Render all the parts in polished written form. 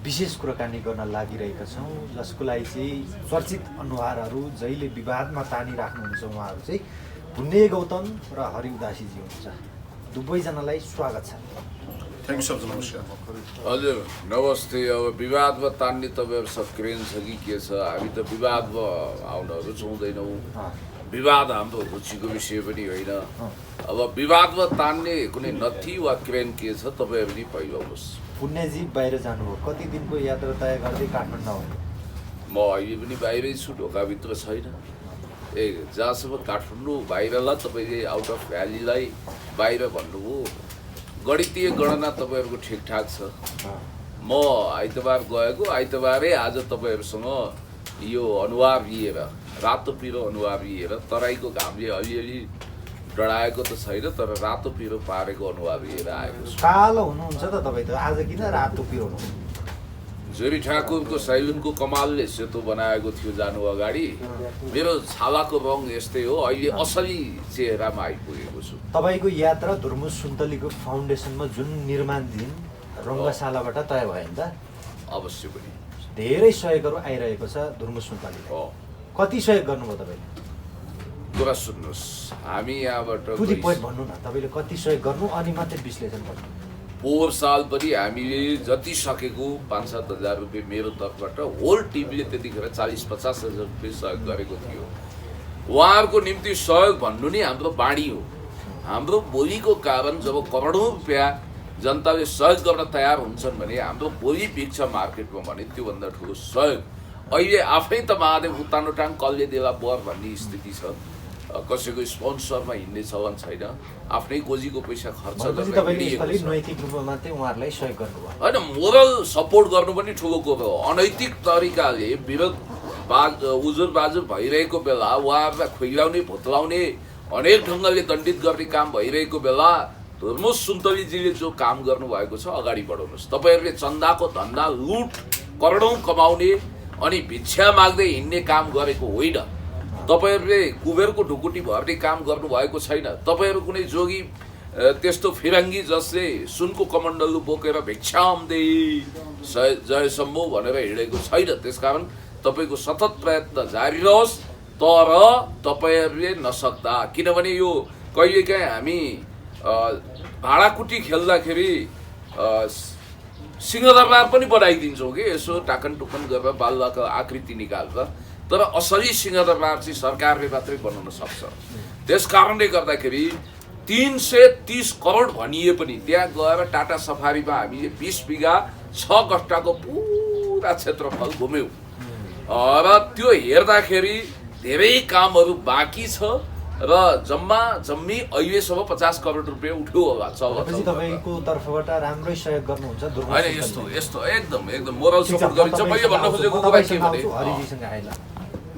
विशेष कुराकानी गर्न लागिरहेका छौँ, जसको लागि चाहिँ चर्चित अनुहारहरू जहिले विवादमा तानिराख्नुहुन्छ उहाँहरू चाहिँ पुण्य गौतम र हरि उदासीजी हुनुहुन्छ। दुवैजनालाई स्वागत छ। थ्याङ्क यू सर, नमस्कार। हजुर नमस्ते। अब विवादमा तान्ने तपाईँहरू सक्रियन छ कि के छ? हामी त विवादमा आउन रुचाउँदैनौँ। विवाद हाम्रो रुचिको विषय पनि होइन। अब विवादमा तान्ने कुनै नथी वा क्रेन के छ तपाईँहरू पनि पहिलाउनुहोस्। पुण्यजी बाहिर जानुभयो, कति दिनको यात्रा तय गर्दै काठमाडौँ आउनु? म अहिले पनि बाहिरै छु, ढोकाभित्र छैन। जहाँसम्म काठमाडौँ बाहिरलाई तपाईँले आउट अफ भ्यालीलाई बाहिर भन्नुभयो, गणितीय गणना तपाईँहरूको ठिकठाक छ। म आइतबार गएको, आइतबारै आज तपाईँहरूसँग यो अनुहार लिएर, रातो पिरो अनुहार लिएर, तराईको घामले अलिअलि डढाएको त छैन तर रातो पिरो पारेको अनुहार लिएर आएको छु। कालो हुनुहुन्छ त तपाईँ त, आज किन रातो पिरो हुनु? जोरी ठाकुरको सैलुनको कमालले सेतो बनाएको थियो जानु अगाडि। मेरो छालाको रङ यस्तै हो, अहिले असली चेहरामा आइपुगेको छु। तपाईँको यात्रा धुर्मुस सुन्तलीको फाउन्डेसनमा जुन निर्माणधीन रङ्गशालाबाट तय भयो नि त? अवश्य पनि धेरै सहयोगहरू आइरहेको छ धुर्मुस सुन्तलीले। कति सहयोग गर्नुभयो तपाईँले? कुरा सुन्नुहोस्, हामी यहाँबाट टु द पोइन्ट भन्नु न, तपाईँले कति सहयोग गर्नु अनि मात्रै विश्लेषण गर्नु। पोहोर साल पनि हामीले जति सकेको 5-7 हजार रुपियाँ मेरो तर्फबाट, होल टिमले त्यतिखेर 40-50 हजार रुपियाँ सहयोग गरेको थियो। उहाँहरूको निम्ति सहयोग भन्नु नै हाम्रो बाणी हो। हाम्रो बोलीको कारण जब करोडौँ रुपियाँ जनताले सहयोग गर्न तयार हुन्छन् भने हाम्रो बोली बिग्छ मार्केटमा भने त्योभन्दा ठुलो सहयोग अहिले आफै त महादेव उत्तानो टाङ कल्ले देला बर भन्ने स्थिति छ। कसैको स्पोन्सरमा हिँड्ने चलन छैन, आफ्नै गोजीको पैसा खर्च गर्ने। नैतिक रूपमा मात्रै उहाँहरूलाई सहयोग गर्नुभयो होइन, मोरल सपोर्ट गर्नु पनि ठुलो कुरो हो। अनैतिक तरिकाले विरोध उजुर बाजुर भइरहेको बेला, उहाँहरूलाई खुइलाउने भुत्लाउने अनेक ढङ्गले दण्डित गर्ने काम भइरहेको बेला धुर्मुस सुन्तलीजीले जो काम गर्नुभएको छ अगाडि बढाउनुहोस्। तपाईँहरूले चन्दाको धन्दा लुट करोडौँ कमाउने अनि भिक्षा माग्दै हिँड्ने काम गरेको होइन। तपाईँहरूले कुबेरको ढुकुटी भर्ने काम गर्नुभएको छैन। तपाईँहरू कुनै जोगी त्यस्तो फिरङ्गी जसले सुनको कमण्डलु बोकेर भिक्षाम्दै जय शम्भो भनेर हिँडेको छैन। त्यसकारण तपाईँको सतत प्रयत्न जारी रहोस्, तर तपाईँहरूले नसक्दा, किनभने यो कहिलेकाहीँ हामी भाँडाकुटी खेल्दाखेरि सिंहदरबार पनि बनाइदिन्छौँ कि यसो टाकन टुकन गरेर बालुवाको आकृति निकाल्छ, तर असली सिंहदरबार चाहिँ सरकारले मात्रै बनाउन सक्छ। त्यस कारणले गर्दाखेरि 330 करोड भनिए पनि त्यहाँ गएर टाटा सफारीमा हामीले 20 बिघा 6 गट्टाको पुरा क्षेत्रफल घुम्यौँ र त्यो हेर्दाखेरि धेरै कामहरू बाँकी छ र जम्मी अहिलेसम्म 50 करोड रुपियाँ उठ्यो होला। तपाईँको तर्फबाट राम्रै सहयोग गर्नुहुन्छ? होइन, यस्तो यस्तो एकदम मोरल सपोर्ट गरिन्छ। मैले भन्न खोजेको कुरा के भने, हरिजीसँग आएला।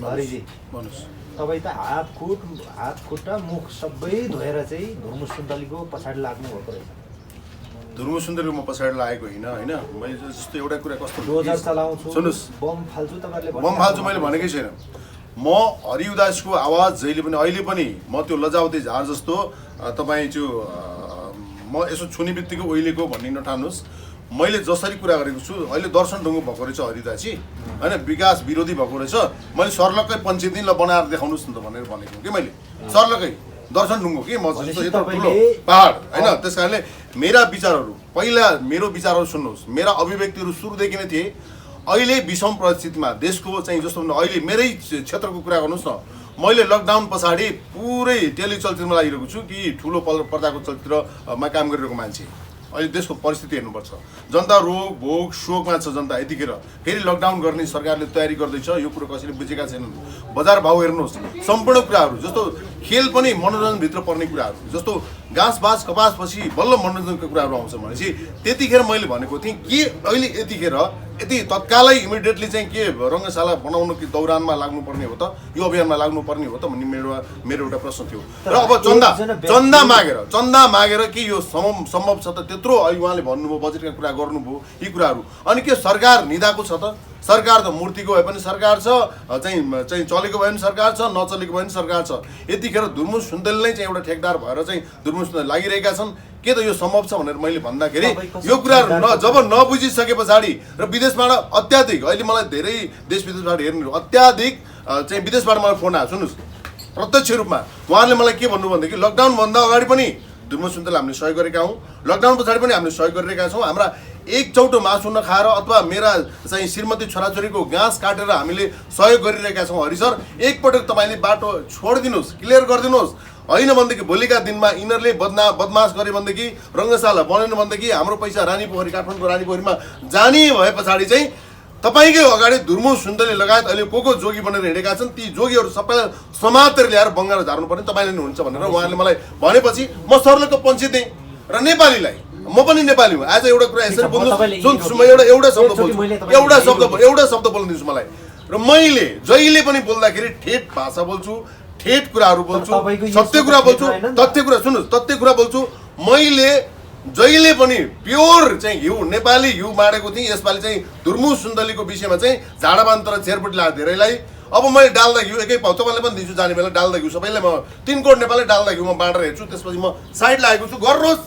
हरिजी भन्नुहोस्। तपाईँ त हात खुट्टा मुख सबै धोएर चाहिँ धुर्मुस सुन्तलीको पछाडि लाग्नु भएको रहेछ। धुर्मुस सुन्तलीको म पछाडि लागेको होइन। मैले जस्तो एउटा कुरा कस्तो डोजर चलाउँछु, सुन्नुहोस्, बम फाल्छु, तपाईँले बम फाल्छु मैले भनेकै छैन। म हरि उदासको आवाज जहिले पनि अहिले पनि म त्यो लजावती झार जस्तो तपाईँ त्यो म यसो छुने बित्तिकै ओइलेको भन्ने नठान्नुहोस्। मैले जसरी कुरा गरेको छु, अहिले दर्शन ढुङ्गो भएको रहेछ हरिदासी होइन, विकास विरोधी भएको रहेछ। मैले सर्लक्कै पञ्चायतीलाई बनाएर देखाउनुहोस् न त भनेर भनेको कि मैले, सर्लक्कै दर्शन ढुङ्गो कि म जस्तो यत्रो ठुलो पहाड होइन। त्यस कारणले मेरा विचारहरू, पहिला मेरो विचारहरू सुन्नुहोस्। मेरा अभिव्यक्तिहरू सुरुदेखि नै थिए। अहिले विषम परिस्थितिमा देशको चाहिँ जस्तो अहिले मेरै क्षेत्रको कुरा गर्नुहोस् न, मैले लकडाउन पछाडि पुरै टेलिचलचित्रमा लागिरहेको छु कि ठुलो पर्दाको चलचित्रमा काम गरिरहेको मान्छे। अहिले देशको परिस्थिति हेर्नुपर्छ। जनता रोग भोग शोकमा छ जनता। यतिखेर फेरि लकडाउन गर्ने सरकारले तयारी गर्दैछ, यो कुरो कसैले बुझेका छैनन्। बजार भाउ हेर्नुहोस्, सम्पूर्ण कुराहरू जस्तो खेल पनि मनोरञ्जनभित्र पर्ने कुराहरू, जस्तो घाँस बाँस कपास पछि बल्ल मनोरञ्जनका कुराहरू आउँछ भनेपछि त्यतिखेर मैले भनेको थिएँ कि अहिले यतिखेर यति तत्कालै इमिडिएटली चाहिँ के रङ्गशाला बनाउनु कि दौरानमा लाग्नुपर्ने हो त, यो अभियानमा लाग्नुपर्ने हो त भन्ने मेरो एउटा प्रश्न थियो। र अब चन्दा मागेर कि यो सम्भव छ त? त्यत्रो अहिले उहाँले भन्नुभयो, बजेटका कुरा गर्नुभयो, यी कुराहरू। अनि के सरकार निदाको छ त? सरकार त मूर्तिको भए पनि सरकार छ, चाहिँ चलेको भए पनि सरकार छ, नचलेको भए पनि सरकार छ। यतिखेर धुर्मुस सुन्तली नै चाहिँ एउटा ठेकदार भएर चाहिँ धुर्मुस सुन्तली लागिरहेका छन्। के त यो सम्भव छ भनेर मैले भन्दाखेरि यो कुराहरू जब नबुझिसके पछाडि र विदेशबाट अत्याधिक अहिले मलाई धेरै देश विदेशबाट हेर्नु अत्याधिक चाहिँ विदेशबाट मलाई फोन आयो सुन्नुहोस् प्रत्यक्ष रूपमा उहाँहरूले मलाई के भन्नु भनेदेखि लकडाउनभन्दा अगाडि पनि दुर्मुस सुन्तले हामीले सहयोग गरेका हौँ लकडाउन पछाडि पनि हामीले सहयोग गरिरहेका छौँ हाम्रा एक चौटो मासु नखाएर अथवा मेरा चाहिँ श्रीमती छोराछोरीको घाँस काटेर हामीले सहयोग गरिरहेका छौँ हरि सर एकपटक तपाईँले बाटो छोडिदिनुहोस् क्लियर गरिदिनुहोस् होइन भनेदेखि भोलिका दिनमा यिनीहरूले बदमास गरे भनेदेखि रङ्गशाला बनेन भनेदेखि हाम्रो पैसा रानीपोखरी काठमाडौँको रानीपोखरीमा जाने भए पछाडि चाहिँ तपाईँकै अगाडि दुर्मुस सुन्तले लगायत अहिले को जोगी बनेर हिँडेका छन् ती जोगीहरू सबैलाई समातेर ल्याएर बङ्गाल झार्नु पर्ने तपाईँले नै हुन्छ भनेर उहाँले मलाई भनेपछि म सर्लको पन्छी दिएँ र नेपालीलाई म पनि नेपाली हुँ आज एउटा कुरा यसरी बोल्नु म एउटा शब्द बोल्छु एउटा शब्द बोल्नु दिन्छु मलाई र मैले जहिले पनि बोल्दाखेरि ठेट भाषा बोल्छु ठेट कुराहरू बोल्छु सत्य कुरा बोल्छु तथ्य कुरा सुन्नुहोस् तथ्य कुरा बोल्छु मैले जहिले पनि प्योर चाहिँ हिउँ नेपाली हिउँ माडेको थिएँ यसपालि चाहिँ दुर्मुस सुन्तलीको विषयमा चाहिँ झाडाबान तर चेरपट्टि लाग्यो धेरैलाई अब मैले डाल्दा घिउ एकै पाउ तपाईँलाई पनि दिन्छु जाने बेला डाल्दा घिउ सबैलाई म 3 करोड नेपालले डाल्दा घिउ म बाँडेर हेर्छु त्यसपछि म साइड लागेको छु गर्नुहोस्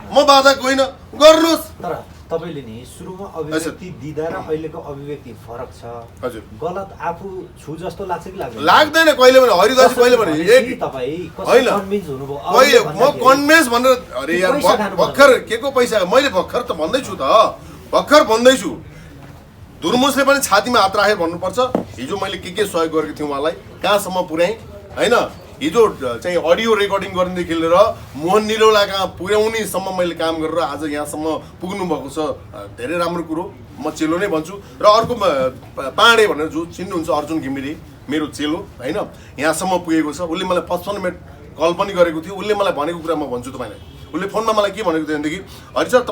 म बाधाको होइन गर्नुहोस् तर तपाईँले नि सुरुमा अभिव्यक्ति दिँदा र अहिलेको अभिव्यक्ति फरक छ हजुर गलत आफू छु जस्तो लाग्छ कि लाग्दैन लाग्दैन कहिले पनि हरिदास कहिले पनि तपाईँ कसरी कन्भिन्स हुनुभयो कहिले म कन्भिन्स भनेर अरे यार भर्खर के को पैसा मैले भर्खर त भन्दैछु त भर्खर भन्दैछु दुर्मुसले पनि छातीमा हात राखेर भन्नुपर्छ हिजो मैले के सहयोग गरेको थिएँ उहाँलाई कहाँसम्म पुर्याएँ होइन हिजो चाहिँ अडियो रेकर्डिङ गर्नेदेखि लिएर मोहन निरौला कहाँ पुर्याउनेसम्म मैले काम गरेर आज यहाँसम्म पुग्नु भएको छ धेरै राम्रो कुरो म चेलो नै भन्छु र अर्को पाँडे भनेर जो चिन्नुहुन्छ अर्जुन घिमिरे मेरो चेलो होइन यहाँसम्म पुगेको छ उसले मलाई 55 मिनट कल पनि गरेको थियो उसले मलाई भनेको कुरा म भन्छु तपाईँलाई उसले फोनमा मलाई के भनेको थियो भनेदेखि हरि सर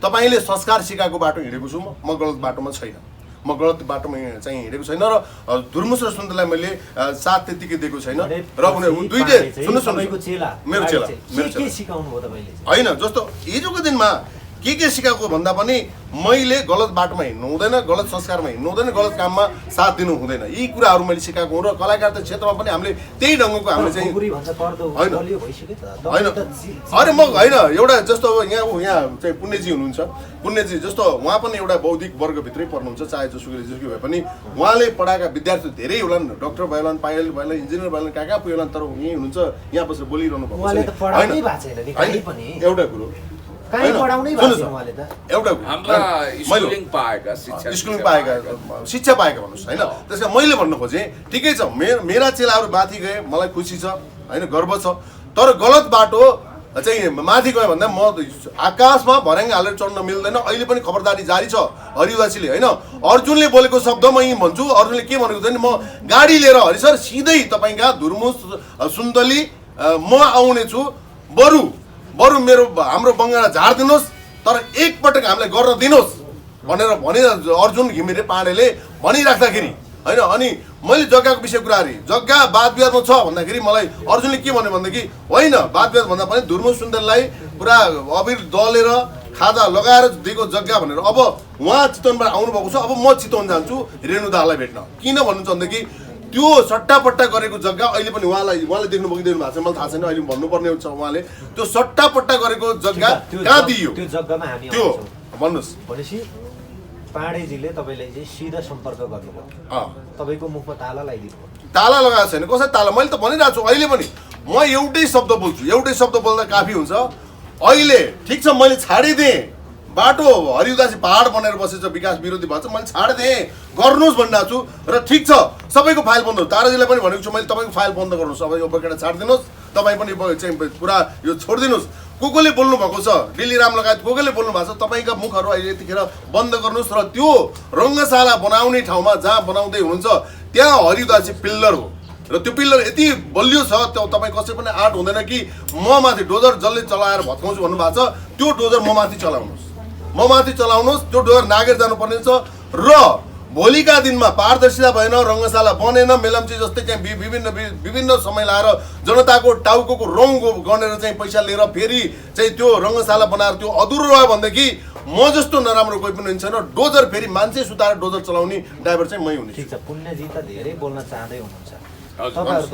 तपाईँले संस्कार सिकाएको बाटो हिँडेको छु म गलत बाटोमा छैन म गलत बाटोमा चाहिँ हिँडेको छैन र दुर्मुस र सुन्तलाई मैले साथ त्यतिकै दिएको छैन र उनीहरू दुईटै सुन्नुहोस् मेरो चेला होइन जस्तो हिजोको दिनमा के सिकाएको भन्दा पनि मैले गलत बाटोमा हिँड्नु हुँदैन गलत संस्कारमा हिँड्नु हुँदैन गलत काममा साथ दिनु हुँदैन यी कुराहरू मैले सिकाएको हुँ र कलाकारिता क्षेत्रमा पनि हामीले त्यही ढङ्गको हामीले चाहिँ होइन अरे म होइन एउटा जस्तो यहाँ चाहिँ पुण्यजी हुनुहुन्छ पुण्यजी जस्तो उहाँ पनि एउटा बौद्धिक वर्गभित्रै पर्नुहुन्छ चाहे जोसुकै भए पनि उहाँले पढाएका विद्यार्थी धेरै होलान् डक्टर भयो होला पाइलट भयो होला इन्जिनियर भयो होला कहाँ पुग्यो होला तर यहीँ हुनुहुन्छ यहाँ बसेर बोलिरहनु भएको छ एउटा कुरो शिक्षा पाएका भन्नुहोस् होइन त्यसमा मैले भन्नु खोजेँ ठिकै छ मेरा चेलाहरू माथि गए मलाई खुसी छ होइन गर्व छ तर गलत बाटो चाहिँ माथि गयो भन्दा म आकाशमा भर्याङ हालेर चढ्न मिल्दैन अहिले पनि खबरदारी जारी छ हरिउदासीले होइन अर्जुनले बोलेको शब्द म यहीँ भन्छु अर्जुनले के भनेको छ भने म गाडी लिएर हरि सर सिधै तपाईँका दुर्मुस सुन्तली म आउने छु बरु मेरो हाम्रो बङ्गाला झारिदिनुहोस् तर एकपटक हामीलाई गर्न दिनुहोस् भनेर भने अर्जुन घिमिरे पाँडेले भनिराख्दाखेरि होइन अनि मैले जग्गाको विषय कुरा गरेँ जग्गा वाद विवादमा छ भन्दाखेरि मलाई अर्जुनले के भन्यो भनेदेखि होइन वाद विवाद भन्दा पनि दुर्मुस सुन्तलीलाई पुरा अबिर दलेर खाजा लगाएर दिएको जग्गा भनेर अब उहाँ चितवनबाट आउनुभएको छ अब म चितवन जान्छु रेणुदालाई भेट्न किन भन्नुहुन्छ भनेदेखि त्यो सट्टापट्टा गरेको जग्गा अहिले पनि उहाँले देख्नु भएको छ मलाई थाहा छैन अहिले भन्नुपर्ने छ उहाँले त्यो सट्टापट्टा गरेको जग्गा कहाँ दियो त्यो जग्गामा हामी त्यो भन्नुहोस् भनेपछि पाँडेजीले तपाईँलाई चाहिँ सिधा सम्पर्क गर्नुभयो तपाईँको मुखमा ताला लगाइदिनु ताला लगाएको छैन कसै ताला मैले त भनिरहेको छु अहिले पनि म एउटै शब्द बोल्दा काफी हुन्छ अहिले ठिक छ मैले छाडिदिएँ बाटो हरिउदासी पहाड बनेर बसेछ विकास विरोधी भन्छ मैले छाडिदिएँ गर्नुहोस् भनिरहेको छु र ठिक छ सबैको फाइल बन्द हो ताराजीलाई पनि भनेको छु मैले तपाईँको फाइल बन्द गर्नुहोस् अब यो बकेटा छाडिदिनुहोस् तपाईँ पनि चाहिँ पुरा यो छोडिदिनुहोस् कोले बोल्नु भएको छ दिल्ली राम लगायत कोले बोल्नु भएको छ तपाईँका मुखहरू अहिले यतिखेर बन्द गर्नुहोस् र त्यो रङ्गशाला बनाउने ठाउँमा जहाँ बनाउँदै हुनुहुन्छ त्यहाँ हरिउदासी पिल्लर हो र त्यो पिल्लर यति बलियो छ त्यो तपाईँ कसै पनि आँट हुँदैन कि म माथि डोजर जसले चलाएर भत्काउँछु भन्नुभएको छ त्यो डोजर म माथि चलाउनुहोस् त्यो डोजर नागेर जानुपर्ने छ र भोलिका दिनमा पारदर्शिता भएन रङ्गशाला बनेन मेलम्ची जस्तै चाहिँ विभिन्न समय लाएर जनताको टाउको रङ गनेर चाहिँ पैसा लिएर फेरि चाहिँ त्यो रङ्गशाला बनाएर त्यो अधुरो रह्यो भनेदेखि म जस्तो नराम्रो कोही पनि छैन डोजर फेरि मान्छे सुताएर डोजर चलाउने ड्राइभर चाहिँ मै हुने ठिक छ पुण्यजी त धेरै बोल्न चाहँदै हुनुहुन्छ तपाईँहरू त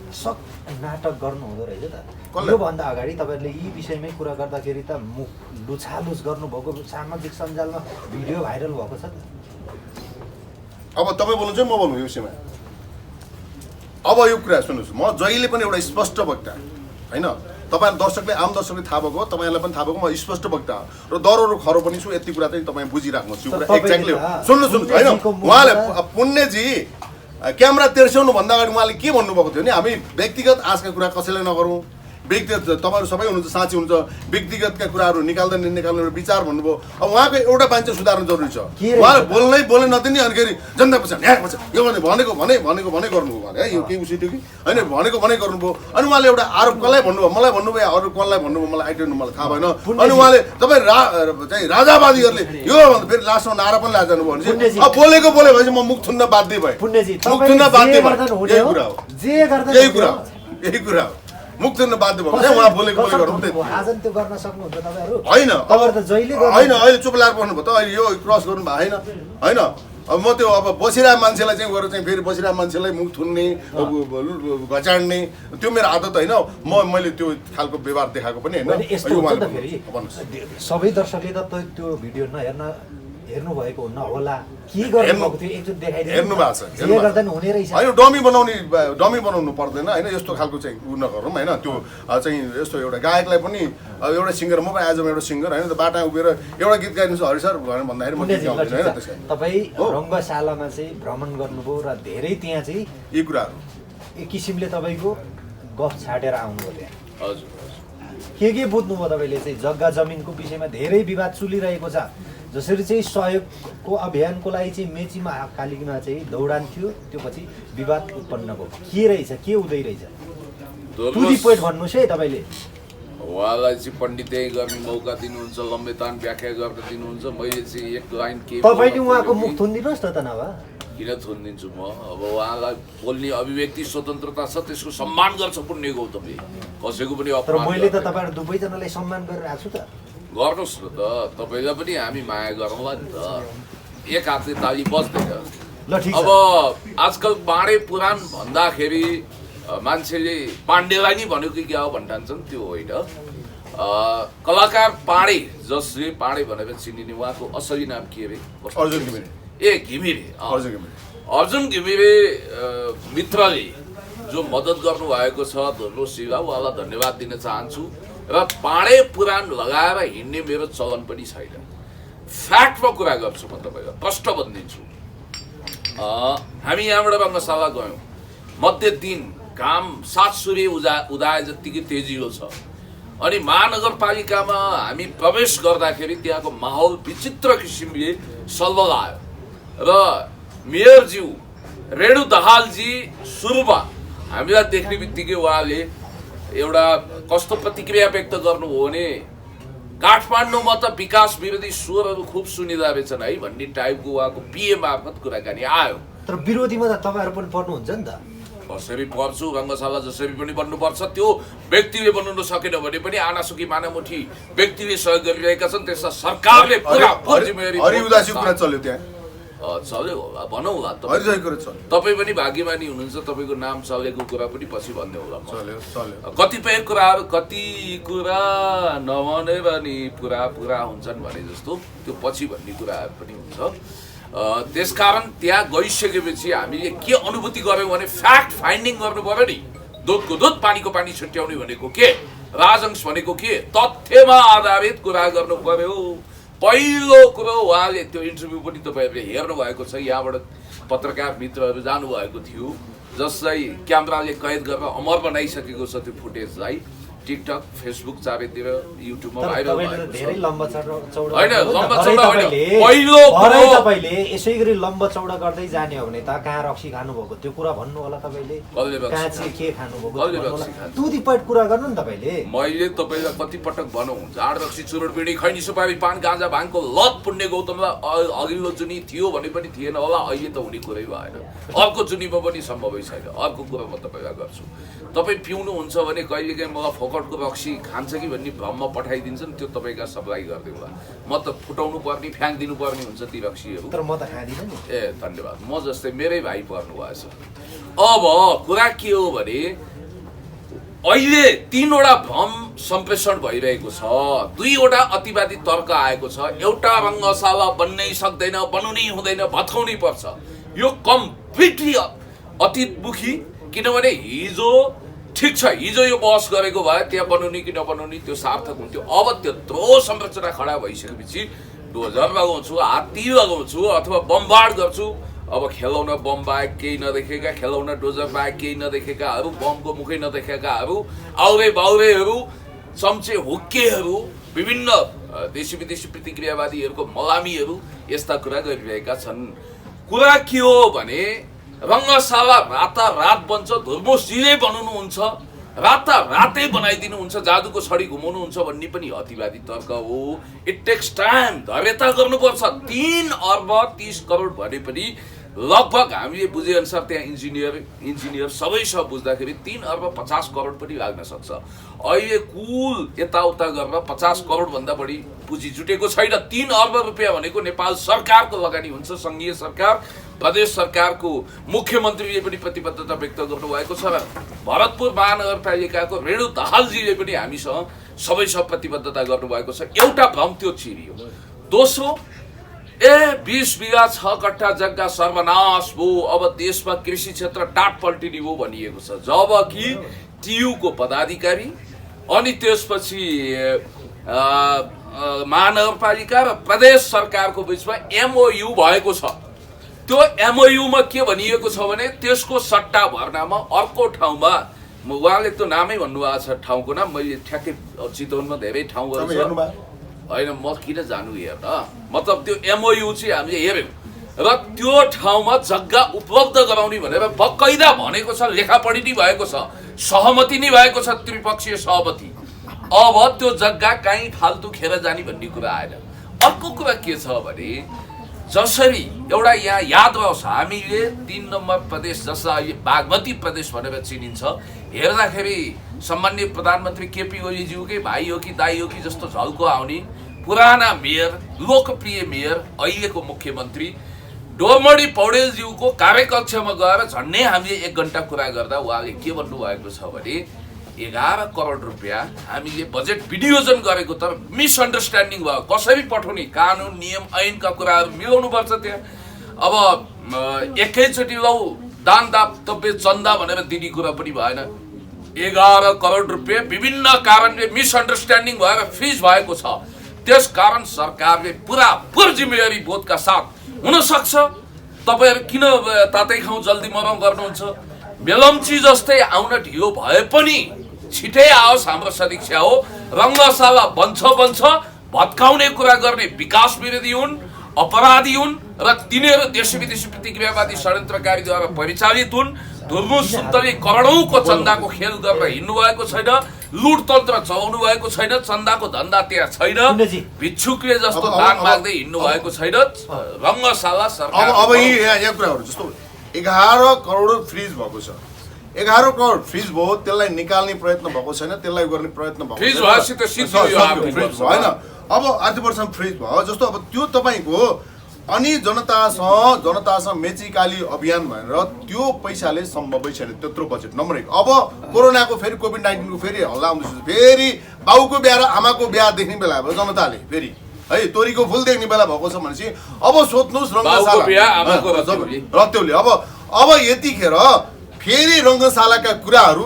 नाटक गर्नु हुँदो रहेछ त। कसले? योभन्दा अगाडि तपाईँहरूले यी विषयमै कुरा गर्दाखेरि त मुख लुछालुछ गर्नुभएको सामाजिक सञ्जालमा भिडियो भाइरल भएको छ नि। अब तपाईँ बोल्नुहुन्छ म बोल्नु यो विषयमा। अब यो कुरा सुन्नुहोस्, म जहिले पनि एउटा स्पष्ट वक्ता होइन। तपाईँ दर्शकले आम दर्शकले थाहा भएको, तपाईँहरूलाई पनि थाहा भएको, म स्पष्ट वक्ता र दरहरू खरो पनि छु। यति कुरा चाहिँ तपाईँ बुझिराख्नुहोस्। यो कुरा एक्ज्याक्टली हो। सुन्नुहोस् होइन, उहाँले पुण्यजी क्यामेरा तेर्स्याउनुभन्दा अगाडि उहाँले के भन्नुभएको थियो भने हामी व्यक्तिगत आजका कुरा कसैलाई नगरौँ, व्यक्तिगत तपाईँहरू सबै हुनुहुन्छ, साँची हुन्छ, व्यक्तिगतका कुराहरू निकाल्दैन निकाल्ने विचार भन्नुभयो। अब उहाँको एउटा मान्छे सुधार्नु जरुरी छ। उहाँले बोल्नै नदिने अनिखेरि जनता पछाडि न्याय पछाडि यो भनेको गर्नुभयो भने है, यो केही उसित कि होइन, भनेको गर्नुभयो। अनि उहाँले एउटा आरोप कसलाई भन्नुभयो, मलाई भन्नुभयो, अरू कसलाई भन्नुभयो मलाई आइडिया मलाई थाहा भएन। अनि उहाँले तपाईँ चाहिँ राजावादीहरूले यो भन्दा फेरि लास्टमा नारा पनि लाजानु भयो भने चाहिँ अब बोलेको भएपछि म मुख थुन्न बाध्य भएँ। मुख थुन्न बाध्य भएँ। यही कुरा हो। मुख थुन्न बाध्य भयो भने उहाँ बोलेको गरौँ। आज त्यो गर्न सक्नुहुन्छ तपाईँहरू? होइन तपाईँहरू त जहिले होइन, अहिले चुप लागेर बस्नुभयो त। अहिले यो क्रस गर्नु भएको होइन। अब म त्यो अब बसिरहेको मान्छेलाई चाहिँ गएर चाहिँ फेरि बसिरहेको मान्छेलाई मुख थुन्ने घचाड्ने त्यो मेरो आदत होइन। मैले त्यो खालको व्यवहार देखाएको पनि होइन। यस्तो हुन्छ त फेरि सबै दर्शकले त त्यो भिडियो हेर्नु भएको हुन्न होला, के गर्नुभएको थियो एकचोटि देखाइदिनु। हेर्नु भएको छ, जे गर्दा नि हुने रहेछ। होइन डमी बनाउनु पर्दैन होइन। यस्तो खालको चाहिँ उ नगरौँ होइन। त्यो चाहिँ यस्तो एउटा गायकलाई पनि एउटा सिङ्गर, म पनि आज एउटा सिङ्गर होइन, बाटा उभिएर एउटा गीत गाइदिनुहोस् हरि सर भनेर भन्दाखेरि म गीत गाउँदैन होइन। त्यसै तपाईँ रङ्गशालामा चाहिँ भ्रमण गर्नुभयो र धेरै त्यहाँ चाहिँ यी कुराहरू एक किसिमले तपाईँको गफ छाटेर आउनुभयो त्यहाँ। हजुर के बुझ्नुभयो तपाईँले चाहिँ जग्गा जमिनको विषयमा धेरै विवाद चलिरहेको छ। जसरी चाहिँ सहयोगको अभियानको लागि चाहिँ मेची महाकालीमा चाहिँ दौडान थियो, त्यो पछि विवाद उत्पन्न भयो। के रहेछ, के हुँदै रहेछ? टु द पोइन्ट भन्नुहोस् है तपाईँले। उहाँलाई चाहिँ पण्डितै गर्ने मौका दिनुहुन्छ, लम्बेतान व्याख्या गर्न दिनुहुन्छ। मैले चाहिँ एक लाइन के तपाईँले उहाँको मुख थुनिदिनुहोस् न त नभए। किन थुनिदिन्छु म? अब उहाँलाई बोल्ने अभिव्यक्ति स्वतन्त्रता छ, त्यसको सम्मान गर्छ पुण्य गौतमले, कसैको पनि तर अपमान मैले त तपाईँहरू दुवैजनालाई सम्मान गरिरहेको छु त। गर्नुहोस् न त, तपाईँलाई पनि हामी माया गरौँला नि त। एक हातले ताली बज्दैन। ल ठिक छ। अब आजकल पाँडे पुराण भन्दाखेरि मान्छेले पाण्डेलाई नि भनेको कि क्या हो भन्ठान्छन्, त्यो होइन। कलाकार पाँडे, जसले पाँडे भनेर चिनिने, उहाँको असली नाम के अरे? अर्जुन घिमिरे। घिमिरे। अर्जुन घिमिरे मित्रले जो मद्दत गर्नुभएको छ धुर्लो शिवा, उहाँलाई धन्यवाद दिन चाहन्छु। र पाँडे पुराण लगाएर हिँड्ने मेरो चलन पनि छैन। फ्याक्टमा कुरा गर्छु म तपाईँलाई, प्रष्ट भनिदिन्छु। हामी यहाँबाट रङ्गशाला गयौँ, मध्य दिन घाम 7 सूर्य उदाए जत्तिकै तेजिलो छ। अनि महानगरपालिकामा हामी प्रवेश गर्दाखेरि त्यहाँको माहौल विचित्र किसिमले सलबल आयो र मेयरज्यू रेणु दहालजी सुरुमा हामीलाई देख्ने बित्तिकै उहाँले एउटा कस्तो प्रतिक्रिया व्यक्त गर्नुभयो भने काठमाडौँमा त विकास विरोधी स्वरहरू खुब सुनिँदा रहेछन् है भन्ने टाइपको उहाँको पिए मार्फत कुराकानी आयो। तर विरोधीमा त तपाईँहरू पनि पर्नुहुन्छ नि त। कसरी पर्छु, रङ्गशाला जसरी पनि बन्नुपर्छ। त्यो व्यक्तिले बन्नु नसकेन भने पनि आनासुकी मानामुठी व्यक्तिले सहयोग गरिरहेका छन्, त्यसमा सरकारले पुरा जिम्मेवारी चल्यो त्यहाँ चल्यो होला भनौँ होला। तपाईँ पनि भाग्यमानी हुनुहुन्छ, तपाईँको नाम चलेको कुरा पनि पछि भन्दै होला। कतिपय कुराहरू कति कुरा नभनेर नि पुरा हुन्छन् भने जस्तो त्यो पछि भन्ने कुराहरू पनि हुन्छ। त्यसकारण त्यहाँ गइसकेपछि हामीले के अनुभूति गर्यौँ भने फ्याक्ट फाइन्डिङ गर्नु पर्यो नि। दुधको दुध पानीको पानी छुट्याउने भनेको के, राजंश भनेको के, तथ्यमा आधारित कुरा गर्नु पर्यो। पहिलो कुरो उहाँले त्यो इन्टरभ्यू पनि तपाईँहरूले हेर्नु भएको छ, यहाँबाट पत्रकार मित्रहरू जानुभएको थियो, जसलाई क्यामेराले कैद गरेर अमर बनाइसकेको छ। त्यो फुटेजलाई टिकटक, फेसबुक चारैतिर, युट्युबमा भाइरल भएको छ। होइन लम्बा चौडा होइन, पहिलो तपाईँले यसै गरी लम्बा चौडा गर्दै जाने हो भने त कहाँ रक्सी खानुभएको त्यो कुरा भन्नु होला तपाईँले। कहाँ चाहिँ के खानुभएको टु द पोइन्ट कुरा गर्नु नि तपाईँले। मैले तपाईँलाई कति पटक भनौँ, झाड रक्सी चुरोट बिडी खैनी सुपारी पान गाँजा भाङको लत पुण्य गौतमलाई अघिल्लो जुनी थियो भने पनि थिएन होला, अहिले त हुने कुरै भएन। अर्को जुनीमा पनि सम्भवै छैन। अर्को कुरा म तपाईँलाई गर्छु, तपाईँ पिउनुहुन्छ भने कहिलेकाहीँ मलाई फोकटको रक्सी खान्छ कि भन्ने भ्रममा पठाइदिन्छन्, त्यो तपाईँका सप्लाई गरिदिनु होला। म त फुटाउनु पर्ने, फ्याँकिदिनु पर्ने हुन्छ ती रक्सीहरू। तर म त खाँदिनँ नि। धन्यवाद। म जस्तै मेरै भाइ पर्नु भएछ। अब कुरा के हो भने अहिले 3वटा भ्रम सम्प्रेषण भइरहेको छ, 2वटा अतिवादी तर्क आएको छ। एउटा रङ्गशाला बन्नै सक्दैन, बनाउनै हुँदैन, भत्काउनै पर्छ। यो कम्प्लिटली अतीतमुखी, किनभने हिजो ठिक छ, हिजो यो बहस गरेको भए त्यहाँ बनाउने कि नबनाउने त्यो सार्थक हुन्थ्यो। अब त्यत्रो संरचना खडा भइसकेपछि डोजर लगाउँछु, हात्ती लगाउँछु अथवा बमबाड गर्छु। अब खेलौना बम बाहेक केही नदेखेका, खेलौना डोजर बाहेक केही नदेखेकाहरू, बमको मुखै नदेखेकाहरू, आउरे बाउरेहरू, चम्चे हुक्केहरू, विभिन्न देशी विदेशी प्रतिक्रियावादीहरूको मलामीहरू यस्ता कुरा गरिरहेका छन्। कुरा के हो भने रङ्गशाला रातारात बन्छ, धुर्मुसजीले बनाउनुहुन्छ, रातै बनाइदिनुहुन्छ, जादुको छडी घुमाउनुहुन्छ भन्ने पनि अतिवादी तर्क हो। इट टेक्स टाइम, धैर्यता गर्नुपर्छ। 3 अर्ब 30 करोड भने पनि लगभग हामीले बुझेअनुसार त्यहाँ इन्जिनियर सबै सब बुझ्दाखेरि 3 अर्ब 50 करोड पनि लाग्न सक्छ। अहिले कुल यताउता गरेर 50 करोड भन्दा बढी पुँजी जुटेको छैन। 3 अर्ब रुपियाँ भनेको नेपाल सरकारको लगानी हुन्छ। सङ्घीय सरकार, प्रदेश सरकारको मुख्यमन्त्रीले पनि प्रतिबद्धता व्यक्त गर्नुभएको छ र भरतपुर महानगरपालिकाको रेणु दाहालजीले पनि हामीसँग सबैसँग प्रतिबद्धता गर्नुभएको छ। एउटा भ्रम त्यो चिरियो। दोस्रो, 20 बिघा 6 कट्ठा जग्गा सर्वनाश भयो, अब देशमा कृषि क्षेत्र टाट पल्टिने भयो भनिएको छ। जबकि टियुको पदाधिकारी अनि त्यसपछि महानगरपालिका र प्रदेश सरकारको बिचमा MOU भएको छ। त्यो MOU-मा के भनिएको छ भने त्यसको सट्टा भर्नामा अर्को ठाउँमा, उहाँले त्यो नामै भन्नुभएको छ, ठाउँको नाम मैले ठ्याक्कै चितवनमा धेरै ठाउँहरू छ होइन, म किन जानु हेर्न, मतलब त्यो MOU चाहिँ हामीले हेऱ्यौँ र त्यो ठाउँमा जग्गा उपलब्ध गराउने भनेर बकैदा भनेको छ, लेखापढी नै भएको छ, सहमति नै भएको छ, त्रिपक्षीय सहमति। अब त्यो जग्गा कहीँ फाल्तु खेर जाने भन्ने कुरा आएन। अर्को कुरा के छ भने जसरी एउटा यहाँ याद रहोस्, हामीले 3 नम्बर प्रदेश जसलाई अहिले बागमती प्रदेश भनेर चिनिन्छ, हेर्दाखेरि सम्माननीय प्रधानमन्त्री केपी ओलीज्यूकै भाइ हो कि दाइ हो कि जस्तो झल्को आउने पुराना मेयर, लोकप्रिय मेयर, अहिलेको मुख्यमन्त्री डोमडी पौडेलज्यूको कार्यकक्षमा गएर झन्डै हामीले 1 घण्टा कुरा गर्दा उहाँले के भन्नुभएको छ भने 11 करोड रुपियाँ हामीले बजेट विनियोजन गरेको, तर मिसअन्डरस्ट्यान्डिङ भयो। कसरी पठाउने, कानुन नियम ऐनका कुराहरू मिलाउनु पर्छ त्यहाँ। अब एकैचोटि लौ दान दातव्य चन्दा भनेर दिने कुरा पनि भएन। 11 करोड रुपियाँ विभिन्न कारणले मिसअन्डरस्ट्यान्डिङ भएर फ्रिज भएको छ। त्यस कारण सरकारले पुरापुर जिम्मेवारी बोधका साथ, हुन सक्छ तपाईहरु किन तातै खाउँ जल्दी मरौँ गर्नुहुन्छ, मेलम्ची जस्तै आउन ढिलो भए पनि छिटै आओस् हाम्रो सदिक्षा हो। रङ्गशाला बन्छ भत्काउने कुरा गर्ने विकास विरोधी हुन्, अपराधी हुन् र तिनीहरू देश विदेशी प्रतिक्रियावादी षड्यन्त्रकारीद्वारा परिचालित हुन्। धुर्मुस सुन्तले करोडौंको चन्दाको खेल गरेर हिँड्नु भएको छैन, लुटतन्त्र चलाउनु भएको छैन, चन्दाको धन्दा त्यहाँ छैन, भिक्षुकले जस्तो दान माग्दै हिँड्नु भएको छैन। रङ्गशाला सरकार अब यहाँ कुराहरू जस्तो 11 करोड फ्रिज भएको छ, 11 करोड फ्रिज भयो, त्यसलाई निकाल्ने प्रयत्न भएको छैन, त्यसलाई गर्ने प्रयत्न भएको फ्रिज भएपछि त सिद्धो होइन। अब आर्थिक वर्षमा फ्रिज भयो जस्तो, अब त्यो तपाईँको अनि जनतासँग मेचीकाली अभियान भनेर त्यो पैसाले सम्भवै छैन, त्यत्रो बजेट। नम्बर 1, अब कोरोनाको फेरि कोभिड-19 को फेरि हल्ला आउँदैछ, फेरि बाउको बिहा र आमाको बिहा देख्ने बेला भयो जनताले, फेरि है तोरीको फुल देख्ने बेला भएको छ भनेपछि अब सोध्नुहोस् रङ्गशाला रत्यौले अब यतिखेर फेरि रङ्गशालाका कुराहरू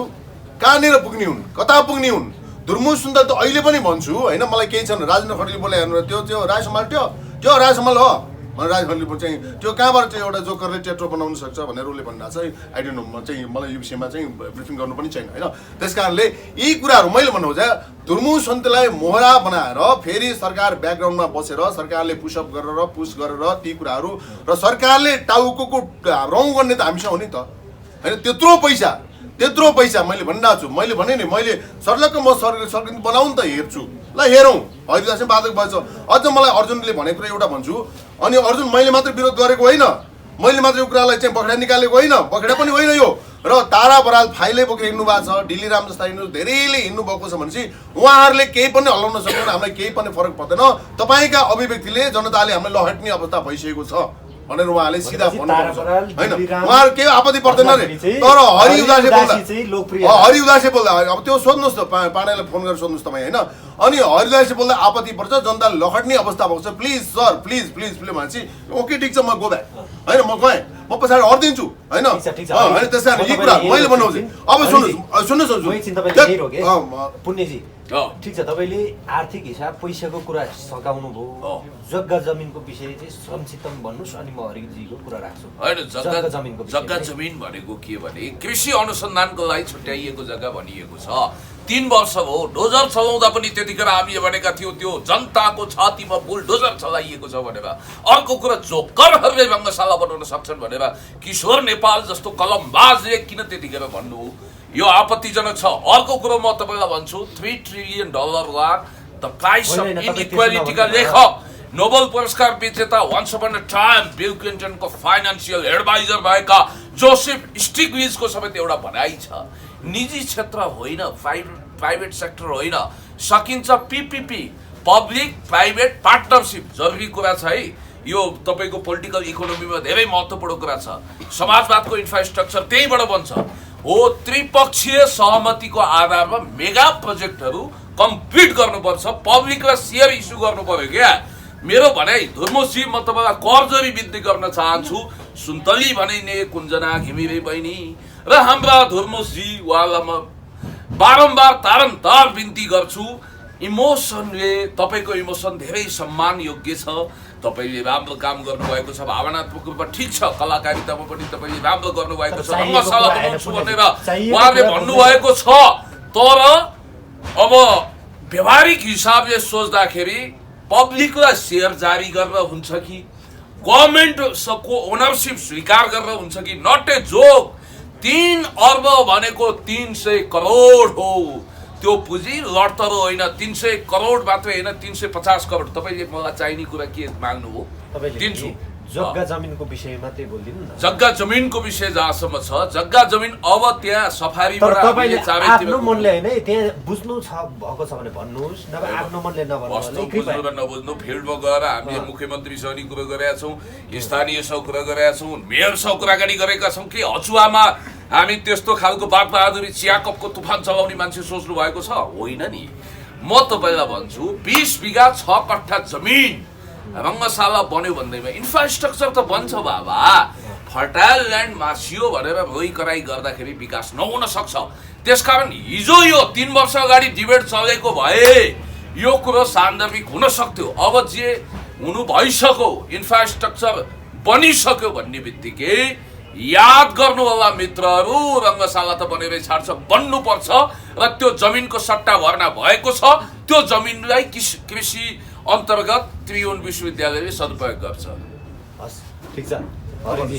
कहाँनिर पुग्ने हुन्, कता पुग्ने हुन्। धुर्मुस सुन्दर त अहिले पनि भन्छु होइन, मलाई केही छैन। राजेन्द्र खड्गले बोले हेर्नु, त्यो राय सम्हाल त्यो राय सम्हाल हो भनेर राजखण्डले चाहिँ त्यो कहाँबाट चाहिँ एउटा जोकरले टेट्रो बनाउन सक्छ भनेर उसले भनिरहेको छ। आई डोन्ट नो, चाहिँ मलाई यो विषयमा चाहिँ ब्रिफिङ गर्नु पनि छैन होइन। त्यस कारणले यी कुराहरू मैले भन्नु चाहिँ धुर्मुस सन्तलाई मोहरा बनाएर फेरि सरकार ब्याकग्राउन्डमा बसेर सरकारले पुसअप गरेर पुस गरेर ती कुराहरू र सरकारले टाउको रौँ गर्ने त हामीसँग हो नि त होइन। त्यत्रो पैसा मैले भनिरहेको छु, मैले भने नि मैले सर्लक्क म सरकार बनाउनु त हेर्छु, ल हेरौँ। हरिदास बाधक भएछ। अझ मलाई अर्जुनले भनेको कुरा एउटा भन्छु, अनि अर्जुन मैले मात्र विरोध गरेको होइन, मैले मात्र यो कुरालाई चाहिँ बखेडा निकालेको होइन, बखेडा पनि होइन यो। र तारा बराल फाइलै बोकेर हिँड्नु भएको छ, डिल्ली राम जस्ता हिँड्नु धेरैले हिँड्नु भएको छ भनेपछि उहाँहरूले केही पनि हल्लाउन सक्दैन, हामीलाई केही पनि फरक पर्दैन। तपाईँका अभिव्यक्तिले जनताले हामीलाई लहट्ने अवस्था भइसकेको छ भनेर उहाँले सिधा भनेपछि भन्नुहुन्छ तारा बराल, होइन डिम्बीराम, उहाँहरू केही आपत्ति पर्दैन रे भन्दाखेरि चाहिँ तर हरि उदासी बोल्दा चाहिँ लोकप्रिय हरि उदासी बोल्दा अब त्यो सोध्नुहोस् त पाण्डेलाई फोन गरेर सोध्नुहोस् तपाईँ होइन अनि हरि उदासी बोल्दा आपत्ति पर्छ जनता लखट्ने अवस्था भएको छ please sir please please please भनेपछि ओके ठिक छ म गो ब्याक होइन म गएँ म पछाडि हटिदिन्छु होइन ठिक छ। होइन त्यस कारण यी कुरा मैले भन्नुहुन्छ अब सुन्नुहोस् पुण्यजी ठिक छ तपाईँले आर्थिक हिसाब पैसाको कुरा सघाउनु भयो जग्गा जमिनको विषय चाहिँ संक्षिप्तमा भन्नुहोस् अनि म हरिजीको कुरा राख्छु होइन जग्गा जमिनको विषय जग्गा जमिन भनेको के भने कृषि अनुसन्धानको लागि छुट्याइएको जग्गा भनिएको छ 3 वर्ष हो डोजर चलाउँदा पनि त्यतिखेर हामीले भनेका थियौँ त्यो जनताको छातीमा बुलडोजर चलाइएको छ भनेर अर्को कुरा जोकरहरूले रङ्गशाला बनाउन सक्छन् भनेर किशोर नेपाल जस्तो कलमबाजले किन त्यतिखेर भन्नु यो आपत्तिजनक छ अर्को कुरो म तपाईँलाई भन्छु $3 ट्रिलियन द प्राइस अफ इनइक्वालिटीका लेखक नोबेल पुरस्कार विजेता once upon a time Bill क्लिन्टनको फाइनान्सियल एडभाइजर भएका जोसेफ स्टिग्लिजको समेत एउटा भनाइ छ निजी क्षेत्र होइन प्राइभेट सेक्टर होइन सकिन्छ पीपीपी पब्लिक प्राइभेट पार्टनरसिप जरुरी कुरा छ है यो तपाईँको पोलिटिकल इकोनोमीमा धेरै महत्त्वपूर्ण कुरा छ समाजवादको इन्फ्रास्ट्रक्चर त्यहीबाट बन्छ हो त्रिपक्षीय सहमतिको आधारमा मेगा प्रोजेक्टहरू कम्प्लिट गर्नुपर्छ पब्लिकलाई सेयर इस्यु गर्नु पर्यो क्या मेरो भनाइ धर्मजी म तपाईँलाई कर्जरी विद्धि गर्न चाहन्छु सुन्तली भनिने कुञ्जना घिमिरे बहिनी र हाम्रा धर्मजी उहाँलाई म बारम्बार तारन्तार बिन्ती गर्छु इमोसनले तपाईँको इमोसन धेरै सम्मान योग्य छ तपाईँले राम्रो काम गर्नुभएको छ भावनात्मक रूपमा ठिक छ कलाकारितामा पनि तपाईँले राम्रो गर्नुभएको छ रङ्गशाला बनाउँछु भनेर उहाँले भन्नुभएको छ तर अब व्यवहारिक हिसाबले सोच्दाखेरि पब्लिकलाई सेयर जारी गरेर हुन्छ कि गभर्मेन्टको ओनरसिप स्वीकार गरेर हुन्छ कि नट ए जोक 3 अर्ब भनेको 300 करोड हो त्यो पुँजी लडतरो होइन 300 करोड मात्रै होइन 350 करोड तपाईँले मलाई चाहिने कुरा के माग्नु हो दिन्छु जग्गा जमिनको विषयमा त्यही बोलिदिनु न जग्गा जमिनको विषय जहाँसम्म छ जग्गा जमिन अब त्यहाँ सफारीबाट हामीले आफ्नो मनले होइन त्यहाँ बुझ्नु छ भएको छ भने भन्नुहोस् नभए आफ्नो मनले नबुझ्नु फिल्डमा गएर हामीले मुख्यमन्त्रीसँग नि कुरा गरेका छौँ स्थानीयसँग कुरा गरेका छौँ मेयरसँग कुराकानी गरेका छौँ कि हचुवामा हामी त्यस्तो खालको बागबहादुरी चियाकपको तुफान चलाउने मान्छे सोच्नु भएको छ होइन नि म तपाईँलाई भन्छु 20 बिघा 6 कट्ठा जमिन रङ्गशाला बन्यो भन्दैमा इन्फ्रास्ट्रक्चर त बन्छ बाबा फर्टाइल ल्यान्ड मासियो भनेर रोइ कराई गर्दाखेरि विकास नहुन सक्छ त्यसकारण हिजो यो 3 वर्ष अगाडि डिबेट चलेको भए यो कुरो सान्दर्भिक हुन सक्थ्यो अब जे हुनु भइसक्यो इन्फ्रास्ट्रक्चर बनिसक्यो भन्ने बित्तिकै याद गर्नु होला मित्रहरू रङ्गशाला त बनेरै छाड्छ बन्नुपर्छ र त्यो जमिनको सट्टा भर्ना भएको छ त्यो जमिनलाई कृषि अन्तर्गत त्रिभुवन विश्वविद्यालयले सदुपयोग गर्छ हस् ठीक छ हरिजी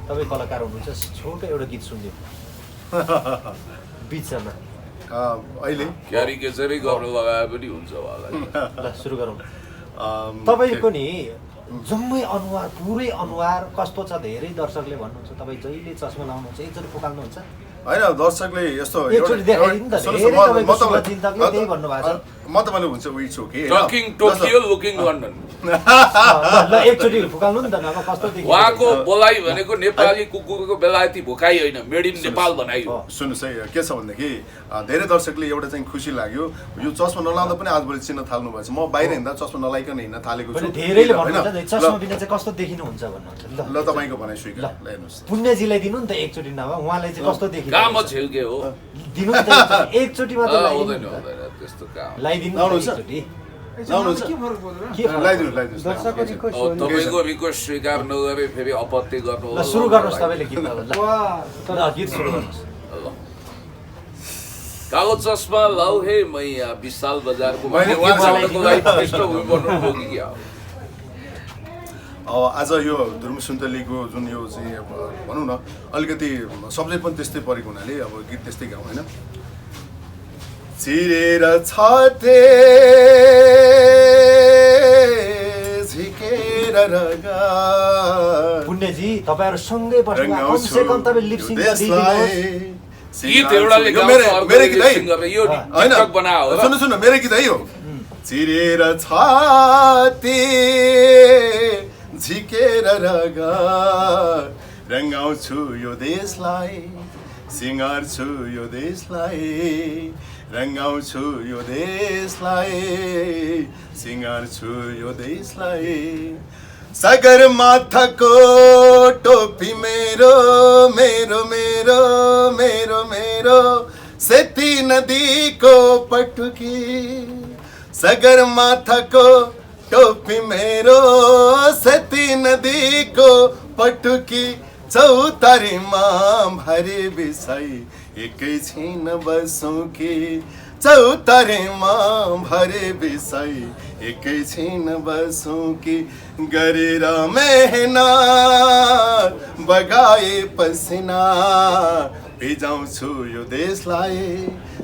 तपाईँ कलाकार हुनुहुन्छ छोटो एउटा गीत सुनिदिउँ बिचमा अहिले क्यारिकेचरै गर्न लगाए पनि हुन्छ होला ल सुरु गरौँ तपाईँको नि जम्मै अनुहार पुरै अनुहार कस्तो छ धेरै दर्शकले भन्नुहुन्छ तपाईँ जहिले चस्मा लाउनुहुन्छ एकचोटि फुकाल्नुहुन्छ होइन दर्शकले यस्तो म तपाईँले हुन्छ उयो छु कि टकिङ टोकियो लुकिङ लन्डन एकचोटि फुकाल्नु नि त नभए कस्तो देखिन्छ उहाँको बोलाइ भनेको नेपाली कुकुरको बेलायती भुकाइ होइन मेड इन नेपाल बनाइयो सुन्नुहोस् है के छ भनेदेखि धेरै दर्शकले एउटा चाहिँ खुसी लाग्यो यो चस्मा नलाउँदा पनि आजभोलि चिन्न थाल्नु भएछ म बाहिर हिँड्दा चस्मा नलाइकन हिँड्न थालेको छु धेरैले भन्नुहुन्छ चस्मा बिना चाहिँ कस्तो देखिनुहुन्छ भन्नुहुन्छ ल तपाईँको भनाइ स्वीकार हेर्नुहोस् पुण्यजीलाई दिनु नि त एकचोटि नभए उहाँलाई चाहिँ कस्तो देखिन्छ काम छिल्के हो दिनु नि त एकचोटि मात्र हुँदैन त्यस्तो काम लाइदिनु एकचोटि तपाईँको रिक्वेस्ट स्वीकार नगरे फेरि अपत्य गर्नु सुरु गर्नुहोस् तपाईँले गीत गीत सुरु गर्नुहोस् कालो चस्मा लाउ हे मैया विशाल बजारको आज यो धुर्म सुन्तलीको जुन यो चाहिँ अब भनौँ न अलिकति सब्जेक्ट पनि त्यस्तै परेको हुनाले अब गीत त्यस्तै गाउँ होइन चिरेर छाते झिकेर रगा पुण्यजी तपाईँहरू सँगै बसेर कमसे कम तपाईँ लिपसिङ गीत एउटाले मेरो गीत है यो टिकटक बनाओ सुन्नु मेरो गीत है यो चिरेर छाते झिकेर रगा रङ्गाउँछु यो देशलाई सिँगार्छु यो देशलाई रङ्गाउँछु यो देशलाई सिँगार्छु यो देशलाई सगरमाथाको टोपी मेरो मेरो मेरो मेरो मेरो सेती नदीको पटुकी सगरमाथाको टोपी मेरो सेती नदीको पटुकी चौतारीमा भरे बिसाई एकैछिन बसौँ कि चौतारीमा भरे बिसाई एकैछिन बसौँ कि गरेर मेहनत बगाए पसिना भिजाउँछु यो देशलाई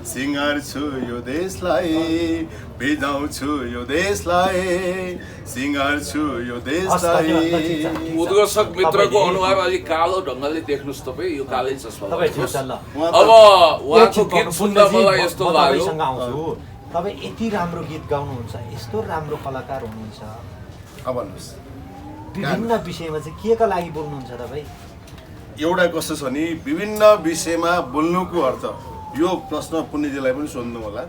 सिँगार्छु यो देशलाई भिजाउँछु यो देशलाई सिँगार्छु यो देशलाई उद्घोषक मित्रको अनुहार अलि कालो ढङ्गले देख्नुहोस् तपाईँ यो कालै चस्मा तपाईँ ठिक छ ल अब उहाँको गीत सुन्दा मलाई यस्तो लाग्यो तपाईँसँग आउँछु तपाईँ यति राम्रो गीत गाउनुहुन्छ यस्तो राम्रो कलाकार हुनुहुन्छ भन्नुहोस् विभिन्न विषयमा चाहिँ के का लागि बोल्नुहुन्छ तपाईँ एउटा कस्तो छ नि विभिन्न विषयमा बोल्नुको अर्थ यो प्रश्न पुण्यजीलाई पनि सोध्नु होला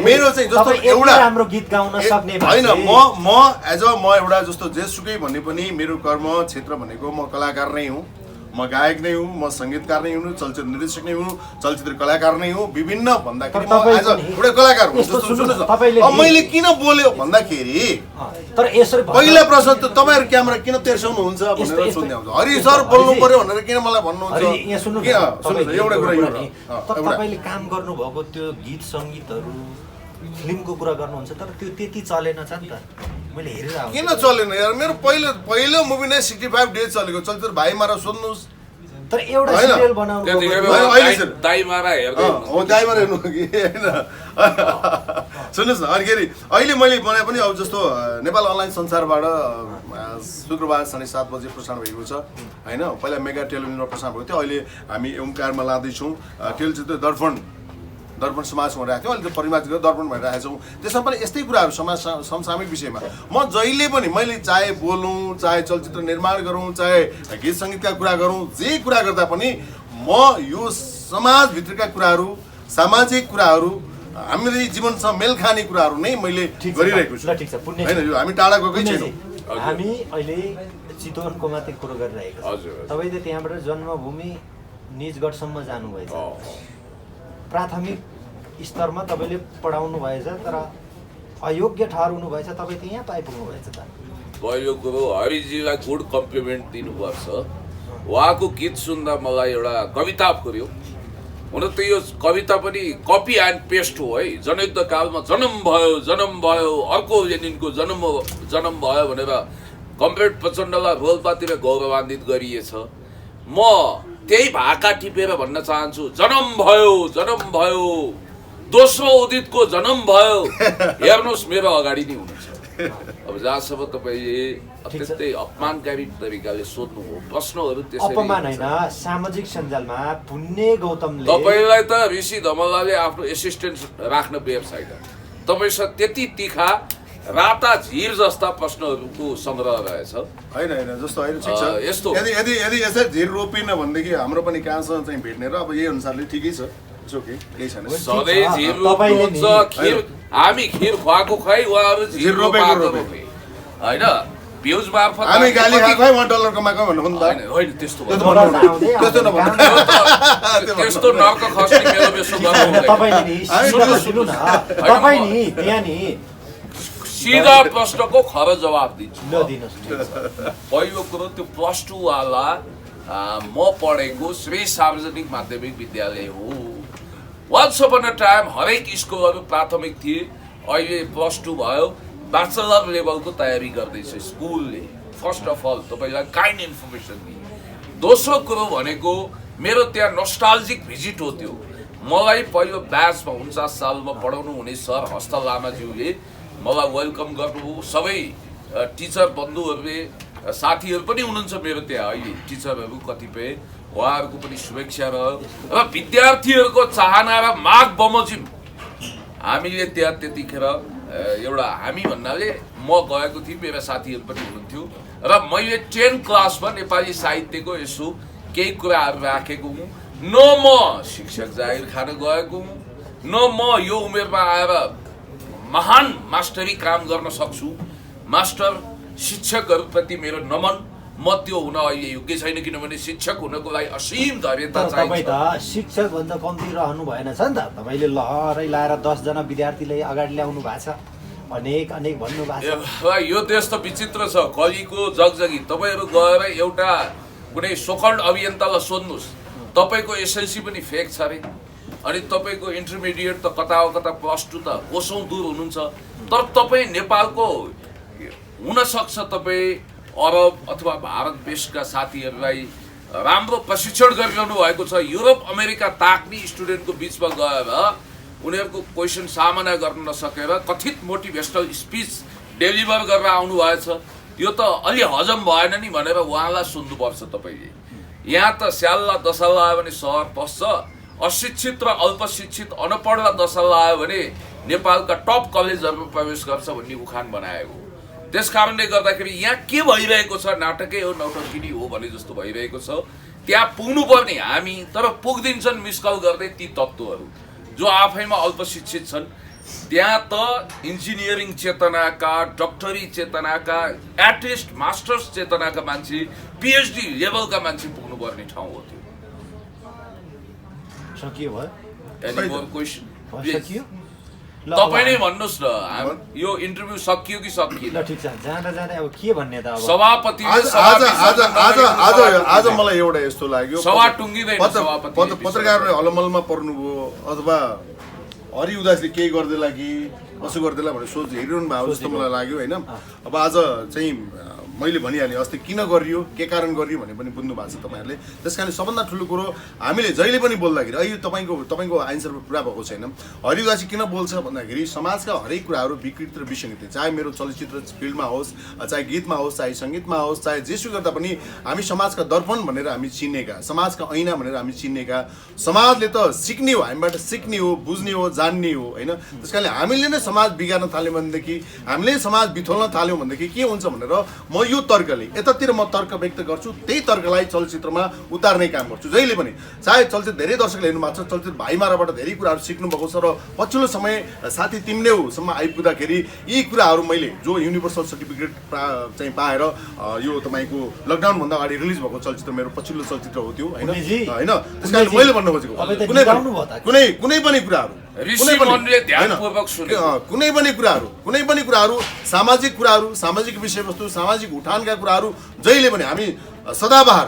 मेरो चाहिँ जस्तो एउटा राम्रो गीत गाउन सक्ने होइन म एज अ म एउटा जस्तो जेसुकै भन्ने पनि मेरो कर्म क्षेत्र भनेको म कलाकार नै हुँ म गायक नै हुँ म सङ्गीतकार नै हुँ चलचित्र निर्देशक नै हुँ चलचित्र कलाकार नै हुँ विभिन्न भन्दाखेरि म एज अ एउटा कलाकार हुँ जस्तो सुन्नुहोस् अब मैले किन बोल्यो भन्दाखेरि तर यसरी पहिला प्रश्न त तपाईँहरू क्यामेरा किन तेर्साउनुहुन्छ भनेर सोध्ने आउँछ हरि सर बोल्नु पर्यो भनेर किन मलाई भन्नुहुन्छ सुन्नुहोस् एउटा कुरा तपाईँले काम गर्नुभएको त्यो गीत सङ्गीतहरू फिल्मको कुरा गर्नुहुन्छ तर त्यो त्यति चलेन छ नि त मैले हेरेर किन चलेन यार मेरो पहिलो मुभी नै 65 डेज चलेको चलचित्र भाइ मारा सोध्नुहोस् तर एउटा सिरियल बनाउनु दाइ मारा हेर्दै हो दाइ मारा हेर्नु कि हैन सुन्नुहोस् न अनिखेरि अहिले मैले भने पनि अब जस्तो नेपाल अनलाइन संसारबाट शुक्रबार साढे 7 बजे प्रसारण भएको छ हैन पहिला मेगा टेलिभिजनमा प्रसारण भएको थियो अहिले हामी ओमकारमा लाँदैछौँ टेलिचित्र दर्पण समाज भनिरहेको थियो अहिले त्यो परिमार्जित गरेर दर्पण भनिरहेको छौँ त्यसमा पनि यस्तै कुराहरू समसामयिक विषयमा म जहिले पनि मैले चाहे बोलौँ चाहे चलचित्र निर्माण गरौँ चाहे गीत सङ्गीतका कुरा गरौँ जे कुरा गर्दा पनि म यो समाजभित्रका कुराहरू सामाजिक कुराहरू हामीले जीवनसँग मेल खाने कुराहरू नै मैले गरिरहेको छु होइन यो हामी टाढा गएकै छैनौँ हामी अहिले चितवनको मात्रै कुरो गरिरहेको छौँ तपाईँले त्यहाँबाट जन्मभूमि निजगढसम्म जानुभएछ प्राथमिक स्तरमा तपाईँले पढाउनु भएछ तर अयोग्य ठहराउनु भएछ तपाईँ त यहाँ आइपुग्नु भएछ त पहिलो कुरो हरिजीलाई गुड कम्प्लिमेन्ट दिनुपर्छ उहाँको गीत सुन्दा मलाई एउटा कविता फुर्यो हुन त यो कविता पनि कपी एन्ड पेस्ट हो है जनयुद्ध कालमा जन्म भयो अर्को लेनिनको जन्म भयो भनेर कमरेड प्रचण्डलाई रोल्पातिर गौरवान्वित गरिएछ म त्यही भाका टिपेर भन्न चाहन्छु जन्म भयो दोस्रो उदितको जन्म भयो हेर्नुहोस् मेरो अगाडि नै हुनुहुन्छ अब जहाँसम्म तपाईँले अत्यन्तै अपमानकारी तरिकाले सोध्नु हो प्रश्नहरू त्यसरी अपमान हैन सामाजिक सञ्जालमा पुण्य गौतमले तपाईलाई त ऋषि धमलाले आफ्नो एसिस्टेन्ट राख्न वेबसाइट तपाईसँग त्यति तिखा राता झिर जस्ता प्रश्नहरूको सङ्ग्रह रहेछ होइन जस्तो होइन ठिक छ यस्तो यदि यसरी झिर रोपिन भनेदेखि हाम्रो पनि कहाँसँग चाहिँ भेट्ने र अब यही अनुसारले ठिकै छ सधैँ झिर रोप्नुहुन्छ हामी खिर खुवाएको खै उहाँहरू झिर रोपेको होइन भ्युज मार्फत हामी गाली खाएको है 1 डलर कमाएको भन्नु नि त होइन त्यस्तो त्यस्तो नर्क खस्ने मेरो बेसो गर्नु तपाईँ नि त्यहाँ नि सिधा प्रश्नको खर जवाब दिन्छु पहिलो कुरो त्यो +2 वाला म पढेको श्री सार्वजनिक माध्यमिक विद्यालय हो वान्स अपन अ टाइम हरेक स्कुलहरू प्राथमिक थिए अहिले +2 भयो ब्याचलर लेभलको तयारी गर्दैछ स्कुलले फर्स्ट अफ अल तपाईँलाई काइन्ड इन्फर्मेसन दिए दोस्रो कुरो भनेको मेरो त्यहाँ नोस्टाल्जिक भिजिट हो त्यो मलाई पहिलो ब्याचमा 49 सालमा पढाउनु हुने सर हस्त लामाज्यूले मलाई वेलकम गर्नुभयो सबै टिचर बन्धुहरूले साथीहरू पनि हुनुहुन्छ मेरो त्यहाँ अहिले टिचरहरू कतिपय उहाँहरूको पनि शुभेच्छा रह्यो र विद्यार्थीहरूको चाहना र माग बमोजिम हामीले त्यहाँ त्यतिखेर एउटा हामी भन्नाले म गएको थिएँ, मेरा साथीहरू पनि हुनुहुन्थ्यो र मैले 10 क्लासमा नेपाली साहित्यको यसो केही कुराहरू राखेको हुँ। न म शिक्षक जागिर खान गएको हुँ, न म यो उमेरमा आएर महान मास्टरी काम गर्न सक्छु। मास्टर शिक्षकहरूप्रति मेरो नमन, म त्यो हुन अहिले योग्य छैन, किनभने शिक्षक हुनको लागि असीम धैर्यता तपाईँ चाहिन्छ। त शिक्षक भन्दा कम्ती रहनु भएन छ नि त। तपाईँले लहरै लाएर 10 जना विद्यार्थीलाई अगाडि ल्याउनु भएको छ, अनेक अनेक भन्नु भएको छ। यो देश त विचित्र छ, कलिको जगजगी। तपाईँहरू गएर एउटा कुनै सोकल्ड अभियन्तालाई सोध्नुहोस्, तपाईँको एसएलसी पनि फेक छ अरे, अनि तपाईँको इन्टरमिडिएट त कता हो कता +2 त कोसौँ दूर हुनुहुन्छ। तर तपाईँ नेपालको हुनसक्छ तपाईँ अरब अथवा भारत देशका साथीहरूलाई राम्रो प्रशिक्षण गरिरहनु भएको छ। युरोप अमेरिका ताक्ने स्टुडेन्टको बिचमा गएर उनीहरूको क्वेसन सामना गर्न नसकेर कथित मोटिभेसनल स्पिच डेलिभर गरेर आउनु भएछ। यो त अलि हजम भएन नि भनेर उहाँलाई सुन्नुपर्छ तपाईँले। यहाँ त स्याल्ला दसाल्ला आयो भने सहर पस्छ, अशिक्षित र अल्पशिक्षित अनपढलाई दसाल्ला आयो भने नेपालका टप कलेजहरूमा प्रवेश गर्छ भन्ने उखान बनाएको। त्यस कारणले गर्दाखेरि यहाँ के भइरहेको छ, नाटकै हो, नौटङ्की हो भने जस्तो भइरहेको छ। त्यहाँ पुग्नुपर्ने हामी, तर पुग्दिन्छन् मिसकल गर्दै ती तत्त्वहरू जो आफैमा अल्पशिक्षित छन्। त्यहाँ त इन्जिनियरिङ चेतनाका, डक्टरी चेतनाका, एटलिस्ट मास्टर्स चेतनाका मान्छे, पिएचडी लेभलका मान्छे पुग्नुपर्ने ठाउँ हो त्यो। सकियो भयो? Any more question? सकियो? ल तपाईँ नै भन्नुहोस् न, यो इन्टरभ्यू सकियो कि सकिएन? ल ठिक छ, जाँदा जाँदै अब के भन्ने त अब सभापतिले आज मलाई एउटा यस्तो लाग्यो, सभा टुङ्गिँदैन, सभापति पत्रकारले हलमलमा पर्नुभयो अथवा हरि उदासले केही गर्दैला कि कसो गर्दैला भनेर सोच हेरिरहनु भएको जस्तो मलाई लाग्यो होइन। अब आज चाहिँ मैले भनिहालेँ अस्ति किन गरियो, के कारण गरियो भने पनि बुझ्नु भएको छ तपाईँहरूले। त्यस कारण सबभन्दा ठुलो कुरो हामीले जहिले पनि बोल्दाखेरि अहिले तपाईँको आन्सर पुरा भएको छैन। हरि उदासी किन बोल्छ भन्दाखेरि समाजका हरेक कुराहरू विकृत र विसङ्गति, चाहे मेरो चलचित्र फिल्डमा होस्, चाहे गीतमा होस्, चाहे सङ्गीतमा होस्, चाहे जेसु गर्दा पनि हामी समाजका दर्पण भनेर हामी चिन्नेका, समाजका ऐना भनेर हामी चिन्नेका। समाजले त सिक्ने हो, हामीबाट सिक्ने हो, बुझ्ने हो, जान्ने हो होइन। त्यस कारणले हामीले नै समाज बिगार्न थाल्यौँ भनेदेखि, हामीले समाज बिथोल्न थाल्यौँ भनेदेखि के हुन्छ भनेर म यो तर्कले यतातिर म तर्क व्यक्त गर्छु, त्यही तर्कलाई चलचित्रमा उतार्ने काम गर्छु जहिले पनि। चाहे चलचित्र धेरै दर्शकले हेर्नु भएको छ, चलचित्र भाइमाराबाट धेरै कुराहरू सिक्नु भएको छ र पछिल्लो समय साथी तिमीले होसम्म आइपुग्दाखेरि यी कुराहरू मैले जो युनिभर्सल सर्टिफिकेट चाहिँ पाएर यो तपाईँको लकडाउनभन्दा अगाडि रिलिज भएको चलचित्र मेरो पछिल्लो चलचित्र हो त्यो होइन। त्यस कारण मैले भन्नु खोजेको कुनै पनि कुराहरू कुनै पनि कुराहरू सामाजिक कुराहरू, सामाजिक विषयवस्तु, सामाजिक उठानका कुराहरू जहिले पनि हामी सदाबहार,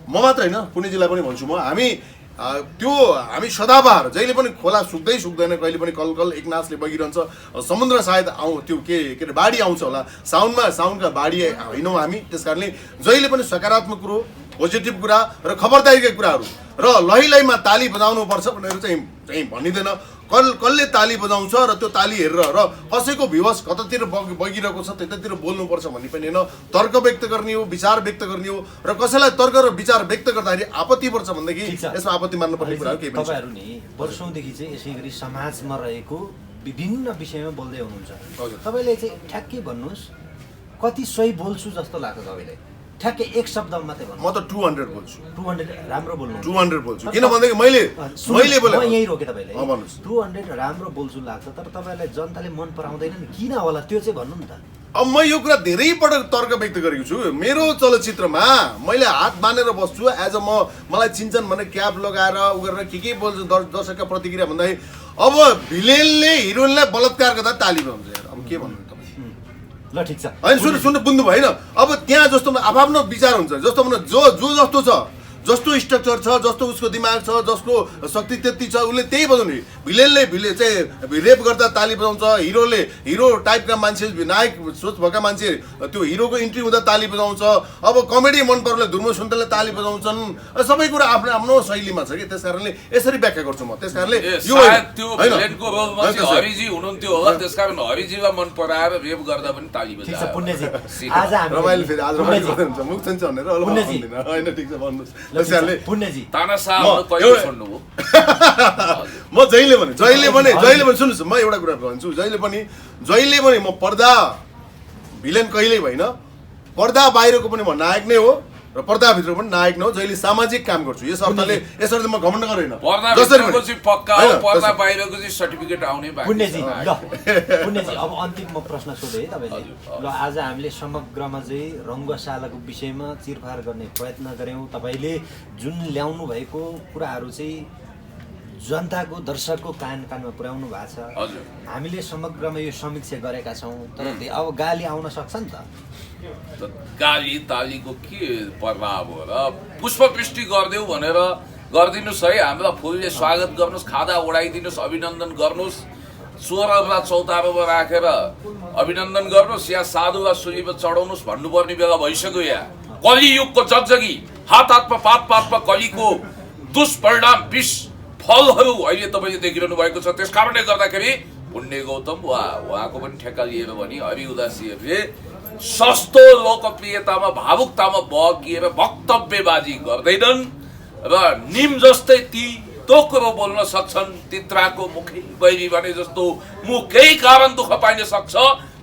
म मात्र होइन पुण्यजीलाई पनि भन्छु म, हामी सदाबहार जहिले पनि खोला सुक्दै सुक्दैन, कहिले पनि कलकल एकनासले बगिरहन्छ। समुद्र सायद त्यो के अरे बाढी आउँछ होला, साउनका बाढी होइनौँ हामी। त्यस कारणले जहिले पनि सकारात्मक कुरो, पोजिटिभ कुरा र खबरदारीका कुराहरू र लैलैमा ताली बजाउनुपर्छ भनेर चाहिँ भनिँदैन। कसले ताली बजाउँछ र त्यो ताली हेरेर र कसैको भिवस कतातिर बगिरहेको छ त्यतातिर बोल्नुपर्छ भन्ने पनि होइन। तर्क व्यक्त गर्ने हो, विचार व्यक्त गर्ने हो र कसैलाई तर्क र विचार व्यक्त गर्दाखेरि आपत्ति पर्छ भनेदेखि यसमा आपत्ति मान्नुपर्ने कुराहरू केही पनि छैन। तपाईँहरू नि वर्षौँदेखि चाहिँ यसै गरी समाजमा रहेको विभिन्न विषयमा बोल्दै हुनुहुन्छ। तपाईँले चाहिँ ठ्याक्कै भन्नुहोस्, कति सही बोल्छु जस्तो लाग्छ तपाईँलाई? ठ्याक्कै एक शब्दमा मात्रै भन्नु। म त 200 बोल्छु। 200 राम्रो बोल्नु। 200 बोल्छु किन भन्दाखेरि मैले बोले यही रोके तपाईँले। भन्नुहोस् 200 राम्रो बोल्छु लाग्छ, तर तपाईँलाई जनताले मन पराउँदैन नि, किन होला त्यो चाहिँ भन्नु नि त। अब म यो कुरा धेरै पटक तर्क व्यक्त गरेको छु। मेरो चलचित्रमा मैले हात बाँधेर बस्छु एज अ मलाई चिन्छन् भने क्याप लगाएर उ गरेर के बोल्छु दर्शकका प्रतिक्रिया भन्दाखेरि अब भिलेनले हिरोइनलाई बलात्कार गर्दा ताली बजाउँछ। अब के भन्नु तपाईँ? ल ठिक छ होइन सुन्नु बुझ्नु भएन। अब त्यहाँ जस्तो आफ्नो विचार हुन्छ, जस्तो जो जस्तो छ, जस्तो स्ट्रक्चर छ, जस्तो उसको दिमाग छ, जसको शक्ति त्यति छ उसले त्यही बजाउने। भिलेनले चाहिँ रेप गर्दा ताली बजाउँछ, हिरो टाइपका मान्छे, नायक सोच भएका मान्छे त्यो हिरोको इन्ट्री हुँदा ताली बजाउँछ। अब कमेडी मन पर्ने धुर्म सुन्तले ताली बजाउँछन्। सबै कुरा आफ्नो आफ्नो शैलीमा छ कि त्यस कारणले यसरी व्याख्या गर्छु म। त्यस कारणले यो भिलेनको रोलमा चाहिँ हरिजी हुनुहुन्थ्यो होला, त्यसकारण हरिजीलाई मन पराएर रेप गर्दा पनि ताली बजाउँछ। ठिक छ पुण्यजी, आज हामी रमाइलो फेरि आज रमाइलो हुन्छ मुख छन्छ भनेर होइन ठिक छ भन्नुहोस्। पुण्यजी म जहिले पनि सुन्नुहोस्, म एउटा कुरा भन्छु, जहिले पनि म पर्दा भिलेन कहिल्यै होइन, पर्दा बाहिरको पनि म नायक नै हो र पर्दाभित्र पनि नायक नै हो, जहिले सामाजिक काम गर्छु। यस अर्थले म घमण्ड गरेन। पर्दाभित्रको चाहिँ पक्का हो, पर्दा बाहिरको चाहिँ सर्टिफिकेट आउने बाँकी पुण्यजी छ। ल पुण्यजी अब अन्तिम म प्रश्न सोधेँ है तपाईँले। ल आज हामीले समग्रमा चाहिँ रङ्गशालाको विषयमा चिरफार गर्ने प्रयत्न गऱ्यौँ। तपाईँले जुन ल्याउनु भएको कुराहरू चाहिँ जनताको दर्शकको कानमा पुर्याउनु भएको छ। हजुर। हामीले समग्रमा यो समीक्षा गरेका छौँ, तर अब गाली आउन सक्छ नि त। गाली तालीको के प्रभाव हो र? पुष्पवृष्टि गरिदेऊ भनेर गरिदिनुहोस् है, हामीलाई फुलले स्वागत गर्नुहोस्, खादा उडाइदिनुहोस्, अभिनन्दन गर्नुहोस्, स्वरमा चौतारोमा राखेर अभिनन्दन गर्नुहोस् या साधुवा सूर्यमा चढाउनुहोस् भन्नुपर्ने बेला भइसक्यो। यहाँ कलियुगको जगजगी, हात हातमा पात पातमा कलिको दुष्परिणाम विष फलहरू अहिले तपाईँले देखिरहनु भएको छ। त्यस कारणले गर्दाखेरि पुण्य गौतम उहाँको पनि ठेक्का लिएर भने हरि उदासीहरूले सस्तो लोकप्रियतामा भावुकतामा बगिएर वक्तव्यबाजी गर्दैनन् र निम जस्तै तितो कुरो बोल्न सक्छन्। तित्राको मुखै बैरी भने जस्तो मुख केही कारण दुःख पाइन सक्छ।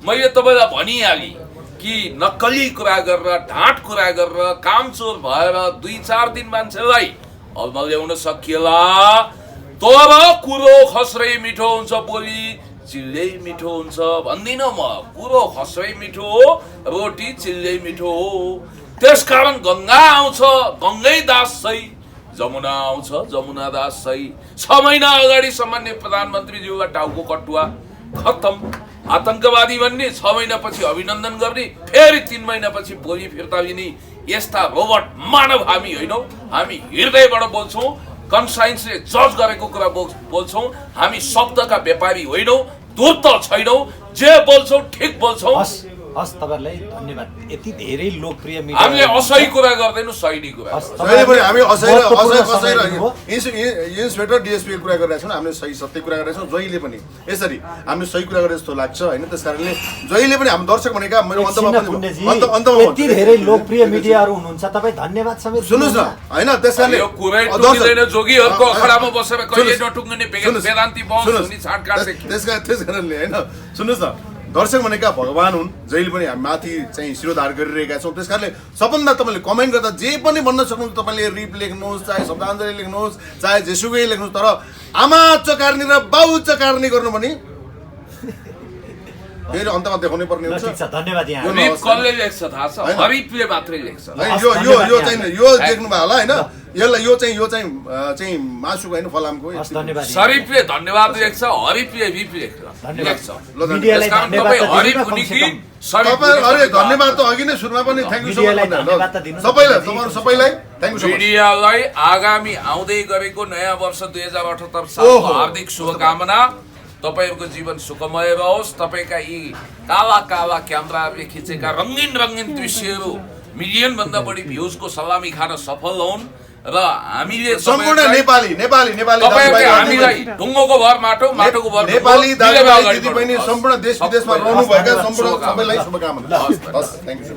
मैले तपाईँलाई भनिहालेँ कि नक्कली कुरा गरेर, ढाँट कुरा गरेर, कामचोर भएर 2-4 दिन मान्छेलाई अलमा ल्याउन सकिएला, तर कुरो खस्रै मिठो हुन्छ, बोली चिल्लै मिठो हुन्छ भन्दिनँ म। कुरो खस्रै मिठो हो, रोटी चिल्लै मिठो हो। त्यसकारण गङ्गा आउँछ गङ्गै दास सही, जमुना आउँछ जमुना दास सही। 6 महिना अगाडि सामान्य प्रधानमन्त्रीज्यूलाई टाउको कटुवा खत्तम। आतंकवादी भन्ने, 6 महिनापछि अभिनन्दन गर्ने, फेरि 3 महिनापछि बोली फिर्ता लिने, यस्ता रोबोट मानव हामी होइनौँ। हामी हृदयबाट बोल्छौँ, कन्साइन्सले जज गरेको कुरा बोल्छौँ। हामी शब्दका व्यापारी होइनौँ, धूर्त छैनौँ, जे बोल्छौँ ठिक बोल्छौँ। हस् तपाईँहरूलाई धन्यवाद। यति धेरै लोकप्रिय मिडिया हामीले असही कुरा गर्दैनौँ, सही कुरा। हामी इन्सपेक्टर डिएसपी कुरा गरिरहेको छौँ, हामीले सही सत्य कुरा गरिरहेको छौँ। जहिले पनि यसरी हामीले सही कुरा गरे जस्तो लाग्छ होइन। त्यस कारणले जहिले पनि हाम्रो दर्शक भनेका मेरो यति धेरै लोकप्रिय मिडियाहरू हुनुहुन्छ, तपाईँ धन्यवाद समेत सुन्नुहोस् न होइन। त्यस कारणले यो कुरै टुक्दैन, जोगीहरूको अखडामा बसेर कहिले नटुक्ने वेदान्ती बहस हुने छाट काट्छ। त्यस कारणले होइन, सुन्नुहोस् न, दर्शक भनेका भगवान हुन्। जहिले पनि हामी माथि चाहिँ शिरोधार गरिरहेका छौँ। त्यस कारणले सबभन्दा तपाईँले कमेन्ट गर्दा जे पनि भन्न सक्नुहुन्छ। तपाईँले रिप लेख्नुहोस्, चाहे शब्दाञ्जली लेख्नुहोस्, चाहे जेसुकै लेख्नुहोस्, तर आमा चकार्ने र बाउ चकार्ने गर्नु भने फेरि अन्तमा देखाउनै पर्ने हुन्छ। ठिक छ, धन्यवाद। यहाँ रिप कसले लेख्छ थाहा छ? हरिफले मात्रै लेख्छ। यो देख्नुभयो होला होइन। यसलाई यो चाहिँ मासुको होइन, फलामको। धन्यवाद। शरीफले धन्यवाद लेख्छ, हरिफले रिप लेख्छ। मिडियालाई धन्यवाद अरे धन्यवाद त अघि नै सुरुमा पनि थ्याङ्क यू सो मच सबैलाई थ्याङ्क यू। मिडियालाई आगामी आउँदै गरेको नयाँ वर्ष 2078 सालको हार्दिक शुभकामना। तपाईहरूको जीवन सुखमय रहोस्। तपाईका यी काला काला क्यामेराले खिचेका रङ्गीन रङ्गीन दृश्यहरू मिलियन भन्दा बढी भ्युजको सलामी खान सफल हुन् र हामीले सम्पूर्ण नेपाली हामीलाई ढुङ्गोको भर माटो, माटोको भर नेपाली दाजुभाइ दिदीबहिनी सम्पूर्ण देश विदेशमा रहनुभएका सम्पूर्ण सबैलाई शुभकामना। हस् थ्याङ्क यू।